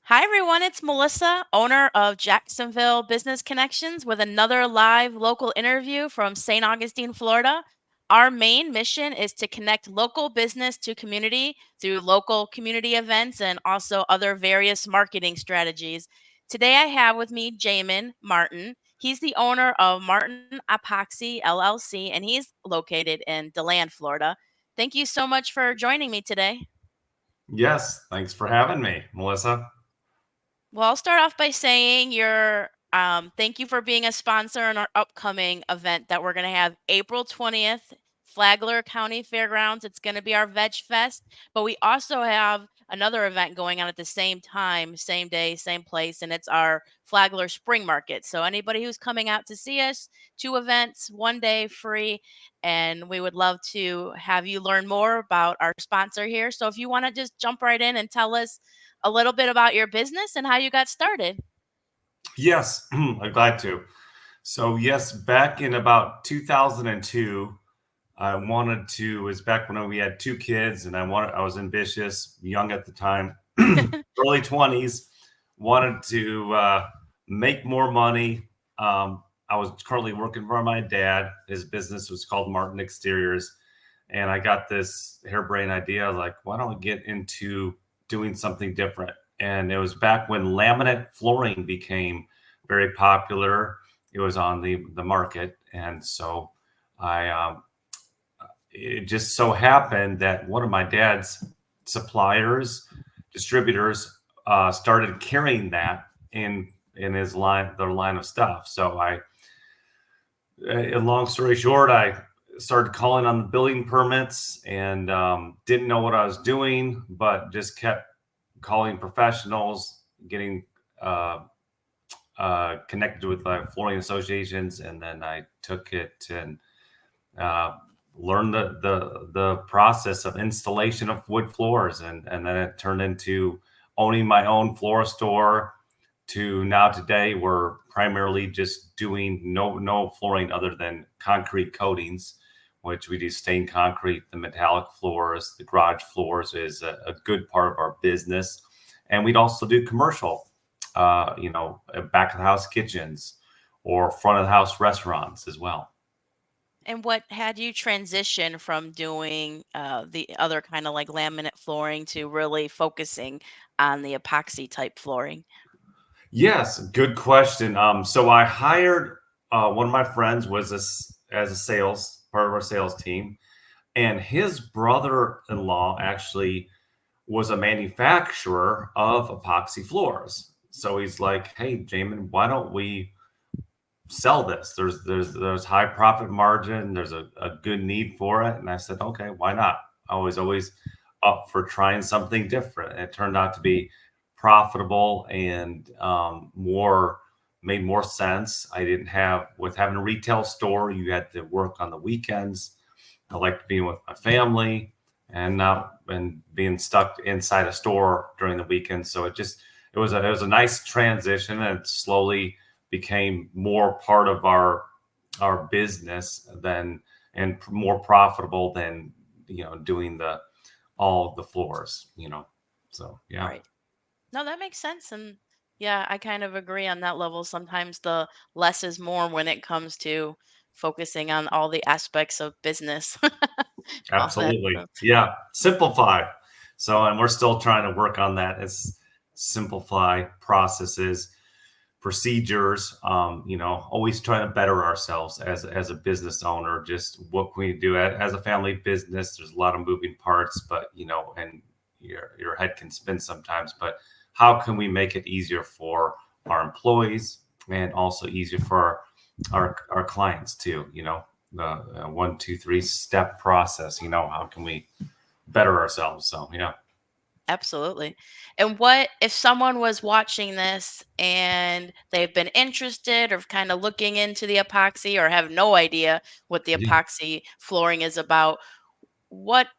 Hi, everyone. It's Melissa, owner of Jacksonville Business Connections, with another live local interview from St. Augustine, Florida. Our main mission is to connect local business to community through local community events and also other various marketing strategies. Today, I have with me Jamin Martin. He's the owner of Martin Epoxy LLC, and he's located in DeLand, Florida. Thank you so much for joining me today. Yes, thanks for having me, Melissa. Well, I'll start off by saying thank you for being a sponsor in our upcoming event that we're going to have April 20th, Flagler County Fairgrounds. It's going to be our Veg Fest, but we also have another event going on at the same time, same day, same place, and it's our Flagler Spring Market. So anybody who's coming out to see us, two events, one day free, and we would love to have you learn more about our sponsor here. So if you want to just jump right in and tell us a little bit about your business and how you got started. Yes, I'm glad to. So, yes, back in about 2002, I wanted to, it was back when we had two kids and I was ambitious, young at the time, early 20s, wanted to make more money. I was currently working for my dad. His business was called Martin Exteriors. And I got this harebrained idea. I was like, why don't we get into doing something different? And it was back when laminate flooring became very popular. It was on the market. And so I, it just so happened that one of my dad's suppliers, distributors, started carrying that in his line, their line of stuff. So long story short, I started calling on the building permits and didn't know what I was doing, but just kept calling professionals, getting connected with flooring associations, and then I took it and uh, learned the process of installation of wood floors, and then it turned into owning my own floor store. To now today, we're primarily just doing no flooring other than concrete coatings, which we do stained concrete. The metallic floors, the garage floors is a good part of our business, and we'd also do commercial, back of the house kitchens or front of the house restaurants as well. And what had you transition from doing the other kind of like laminate flooring to really focusing on the epoxy type flooring? Yes, good question. So I hired one of my friends was as a sales part of our sales team, and his brother-in-law actually was a manufacturer of epoxy floors. So he's like, "Hey, Jamin, why don't we sell this? There's high profit margin. There's a good need for it." And I said, "Okay, why not?" I was always up for trying something different. And it turned out to be profitable and more made more sense. I didn't have with having a retail store, you had to work on the weekends. I liked being with my family and not and being stuck inside a store during the weekend. So it was a nice transition, and it slowly became more part of our business than and more profitable than doing the all of the floors. So yeah. Right. No, that makes sense. And yeah, I kind of agree on that level. Sometimes the less is more when it comes to focusing on all the aspects of business. All that Absolutely. stuff. Yeah. Simplify. So, and we're still trying to work on that as simplify processes, procedures, always trying to better ourselves as a business owner. Just what can we do as a family business? There's a lot of moving parts, but, and your head can spin sometimes, but how can we make it easier for our employees and also easier for our clients too, the 1, 2, 3 step process. How can we better ourselves? So yeah. Absolutely. And what if someone was watching this and they've been interested or kind of looking into the epoxy or have no idea what the Yeah. epoxy flooring is about? What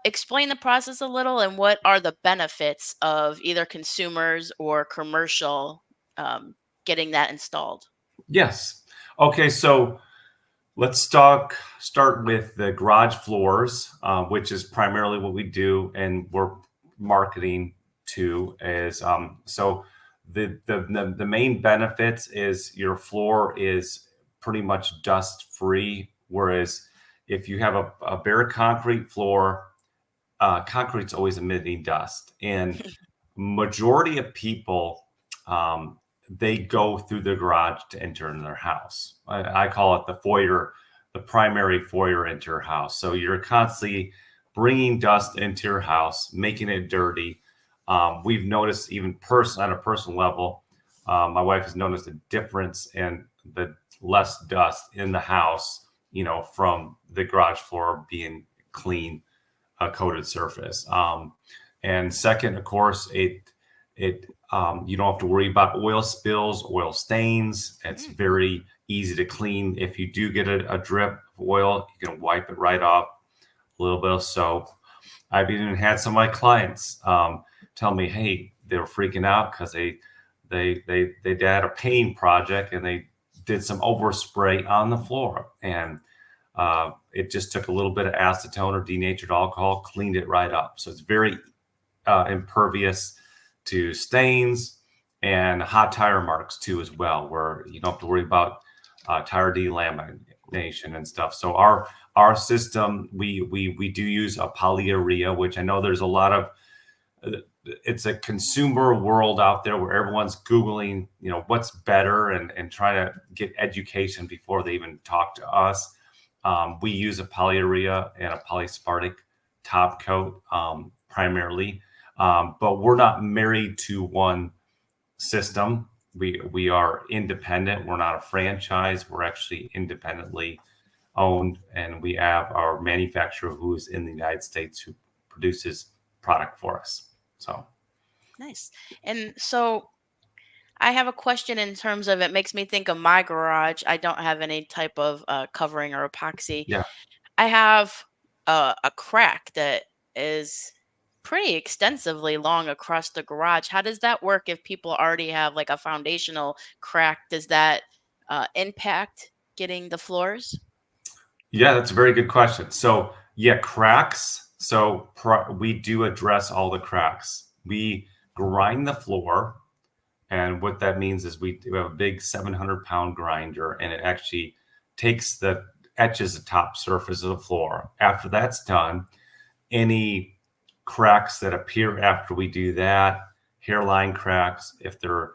explain the process a little and what are the benefits of either consumers or commercial getting that installed? Yes. Okay, so let's start with the garage floors, which is primarily what we do, and we're marketing too is the main benefits is your floor is pretty much dust free. Whereas if you have a bare concrete floor, concrete's always emitting dust, and majority of people um, they go through the garage to enter in their house. I call it the foyer, the primary foyer into your house. So you're constantly bringing dust into your house, making it dirty. We've noticed even on a personal level, my wife has noticed a difference in the less dust in the house, from the garage floor being clean, a coated surface. And second, of course, it you don't have to worry about oil spills, oil stains. It's Mm, very easy to clean. If you do get a drip of oil, you can wipe it right off. A little bit of soap. I've even had some of my clients tell me, "Hey, they were freaking out because they had a painting project and they did some overspray on the floor, and it just took a little bit of acetone or denatured alcohol, cleaned it right up. So it's very impervious to stains and hot tire marks too, as well, where you don't have to worry about tire delamination and stuff. So our system, we do use a polyurea, which I know there's a lot of. It's a consumer world out there where everyone's googling, what's better, and trying to get education before they even talk to us. We use a polyurea and a polyspartic top coat primarily, but we're not married to one system. We are independent. We're not a franchise. We're actually independently owned, and we have our manufacturer who is in the United States who produces product for us. So nice. And so I have a question in terms of it makes me think of my garage. I don't have any type of covering or epoxy. yeah. I have a crack that is pretty extensively long across the garage. How does that work if people already have like a foundational crack? Does that impact getting the floors? Yeah, that's a very good question. So, yeah, cracks. So, we do address all the cracks. We grind the floor, and what that means is we have a big 700-pound grinder, and it actually takes the etches the top surface of the floor. After that's done, any cracks that appear after we do that, hairline cracks, if they're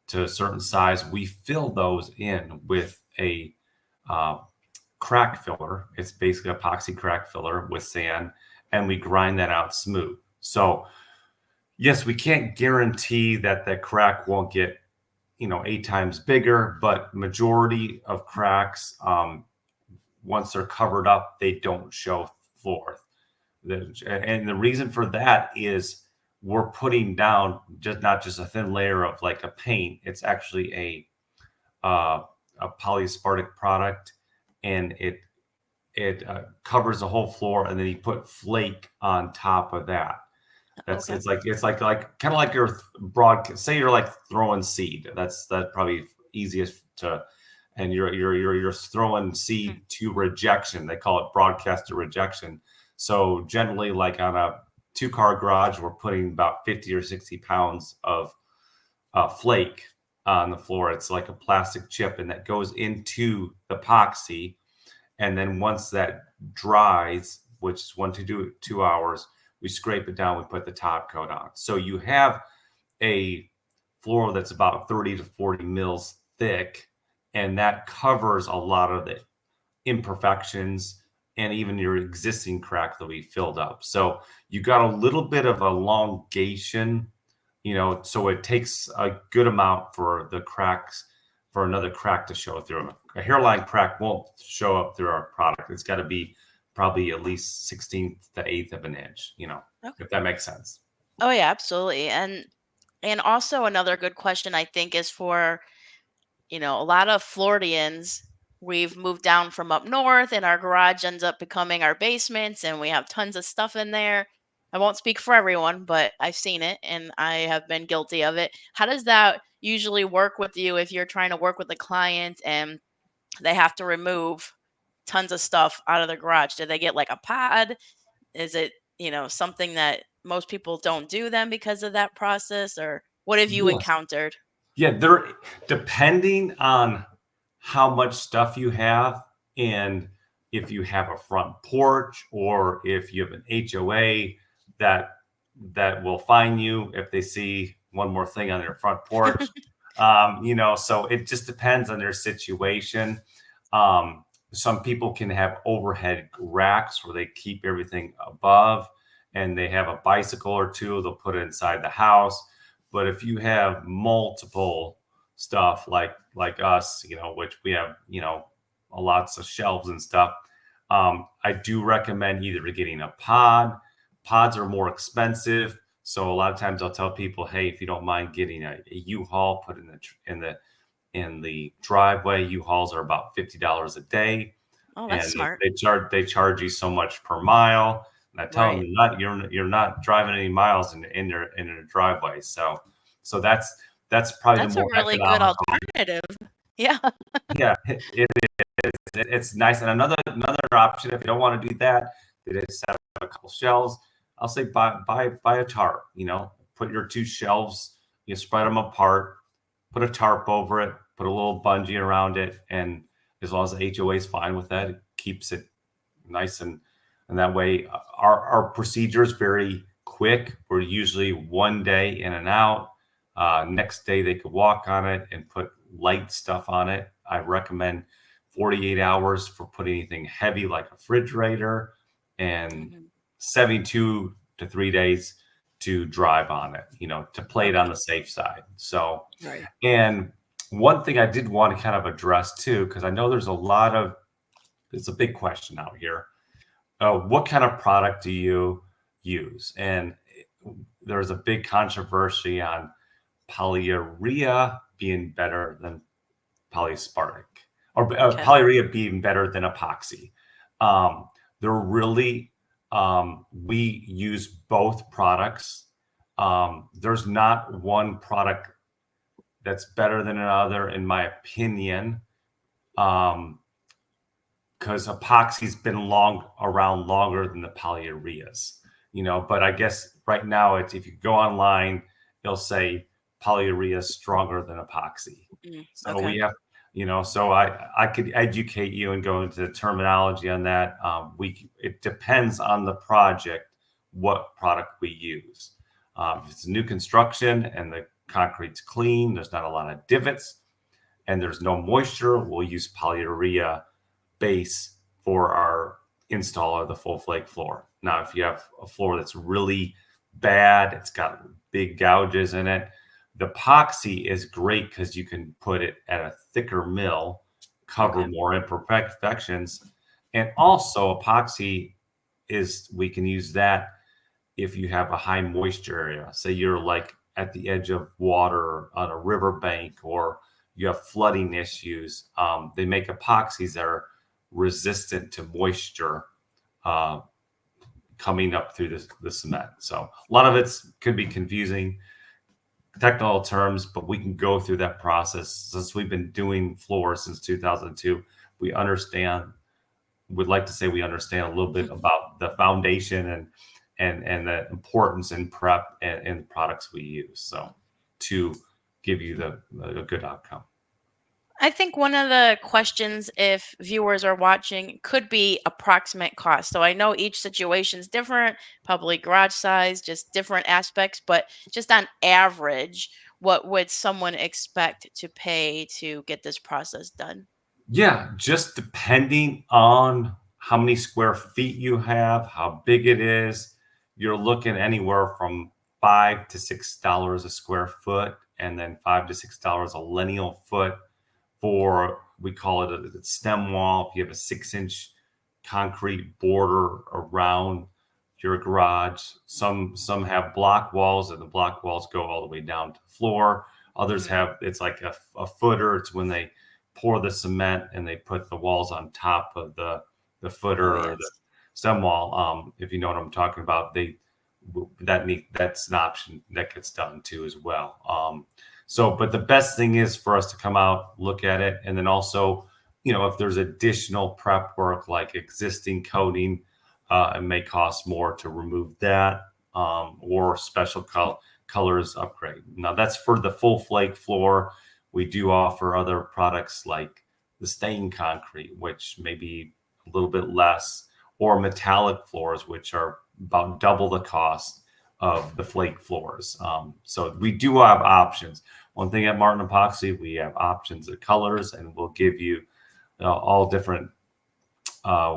to a certain size, we fill those in with a uh, crack filler. It's basically epoxy crack filler with sand, and we grind that out smooth. So, yes, we can't guarantee that the crack won't get 8 times bigger, but majority of cracks, once they're covered up, they don't show forth. And the reason for that is we're putting down just not just a thin layer of like a paint. It's actually a polyaspartic product, and it covers the whole floor, and then you put flake on top of that. That's Okay. it's like kind of like your broad. Say you're like throwing seed. That probably easiest to, and you're throwing Hmm. seed to rejection. They call it broadcast to rejection. So generally, like on a two-car garage, we're putting about 50 or 60 pounds of flake on the floor. It's like a plastic chip, and that goes into the epoxy. And then once that dries, which is 1 to 2 hours, we scrape it down. We put the top coat on. So you have a floor that's about 30 to 40 mils thick, and that covers a lot of the imperfections and even your existing crack that we filled up. So you got a little bit of elongation, so it takes a good amount for the cracks, for another crack to show through. A hairline crack won't show up through our product. It's got to be probably at least 16th to eighth of an inch, Okay. if that makes sense. Oh yeah, absolutely. And also another good question I think is for a lot of Floridians, we've moved down from up north and our garage ends up becoming our basements and we have tons of stuff in there. I won't speak for everyone, but I've seen it and I have been guilty of it. How does that usually work with you if you're trying to work with a client and they have to remove tons of stuff out of the garage? Do they get like a pod? Is it, something that most people don't do them because of that process, or what have you Yes. encountered? Yeah, they're depending on how much stuff you have and if you have a front porch or if you have an HOA that will fine you if they see one more thing on your front porch. So it just depends on their situation. Some people can have overhead racks where they keep everything above, and they have a bicycle or two they'll put it inside the house. But if you have multiple stuff like us, which we have, lots of shelves and stuff, I do recommend either getting a pod. Pods are more expensive, so a lot of times I'll tell people, hey, if you don't mind getting a U-Haul, put in the driveway. U-Hauls are about $50 a day, Oh, that's and smart. they charge you so much per mile. And I tell them Right. you're not driving any miles in your driveway. So that's probably the That's a more really good economical. alternative. Yeah. Yeah, it is. It's nice. And another option, if you don't want to do that, they just set up a couple shelves. I'll say buy a tarp. Put your two shelves, you spread them apart, put a tarp over it, put a little bungee around it, and as long as the HOA is fine with that, it keeps it nice and that way. Our procedure is very quick. We're usually one day in and out. Next day they could walk on it and put light stuff on it. I recommend 48 hours for putting anything heavy like a refrigerator, and Hmm. 72 to 3 days to drive on it, to play it on Okay. the safe side. So, Right. and one thing I did want to kind of address too, because I know it's a big question out here. What kind of product do you use? And there's a big controversy on polyurea being better than polyaspartic, or Okay. polyurea being better than epoxy. Um, they're really, we use both products. There's not one product that's better than another, in my opinion, because epoxy's been around longer than the polyureas. But I guess right now, it's if you go online, it'll say polyurea is stronger than epoxy. Mm, So we okay. have, so I could educate you and go into the terminology on that. It depends on the project what product we use. If it's new construction and the concrete's clean, there's not a lot of divots, and there's no moisture, we'll use polyurea base for our install of the full flake floor. Now, if you have a floor that's really bad, it's got big gouges in it, the epoxy is great because you can put it at a thicker mill, cover Okay. more imperfections. And also, epoxy we can use that if you have a high moisture area. Say you're like at the edge of water on a riverbank, or you have flooding issues. They make epoxies that are resistant to moisture uh, coming up through the cement. So a lot of it could be confusing technical terms, but we can go through that process. Since we've been doing floors since 2002, we understand. Would like to say we understand a little bit about the foundation and the importance in prep and the products we use. So to give you a good outcome. I think one of the questions, if viewers are watching, could be approximate cost. So I know each situation is different, probably garage size, just different aspects, but just on average, what would someone expect to pay to get this process done? Yeah, just depending on how many square feet you have, how big it is, you're looking anywhere from $5 to $6 a square foot, and then $5 to $6 a lineal foot for, we call it a stem wall. If you have a 6-inch concrete border around your garage, some have block walls, and the block walls go all the way down to the floor. Others Hmm. have, it's like a footer. It's when they pour the cement and they put the walls on top of the Oh, footer or the yes. stem wall. If you know what I'm talking about, that's an option that gets done too as well. But the best thing is for us to come out, look at it, and then also, if there's additional prep work like existing coating, it may cost more to remove that. or special colors upgrade. Now that's for the full flake floor. We do offer other products like the stain concrete, which may be a little bit less, or metallic floors, which are about double the cost of the flake floors. So we do have options. One thing at Martin Epoxy, we have options of colors, and we'll give you all different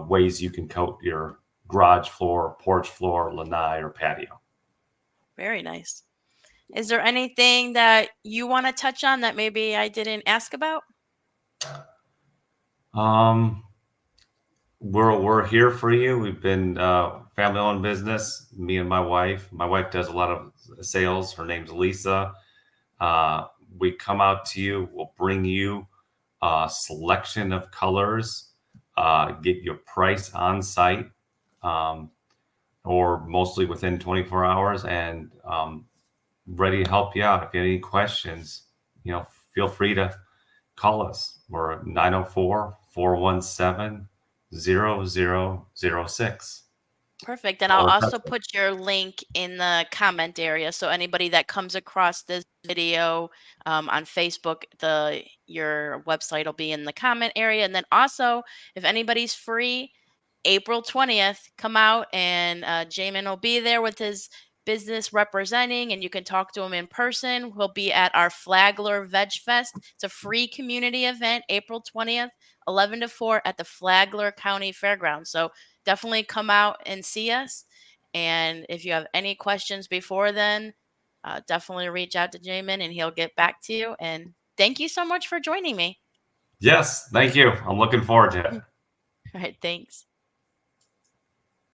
ways you can coat your garage floor, porch floor, lanai, or patio. Very nice. Is there anything that you want to touch on that maybe I didn't ask about? Um, we're here for you. We've been family owned business. Me and my wife. My wife does a lot of sales. Her name's Lisa. Uh, we come out to you. We'll bring you a selection of colors. Get your price on site, um, or mostly within 24 hours, and ready to help you out. If you have any questions, feel free to call us. We're 904-417-0006. Perfect. And I'll Or also put your link in the comment area. So anybody that comes across this video on Facebook, your website will be in the comment area. And then also, if anybody's free, April 20th, come out and Jamin will be there with his business representing, and you can talk to him in person. He'll be at our Flagler Veg Fest. It's a free community event, April 20th, 11 to 4 at the Flagler County Fairgrounds. So definitely come out and see us. And if you have any questions before then, definitely reach out to Jamin and he'll get back to you. And thank you so much for joining me. yes, thank you. I'm looking forward to it. All right, thanks.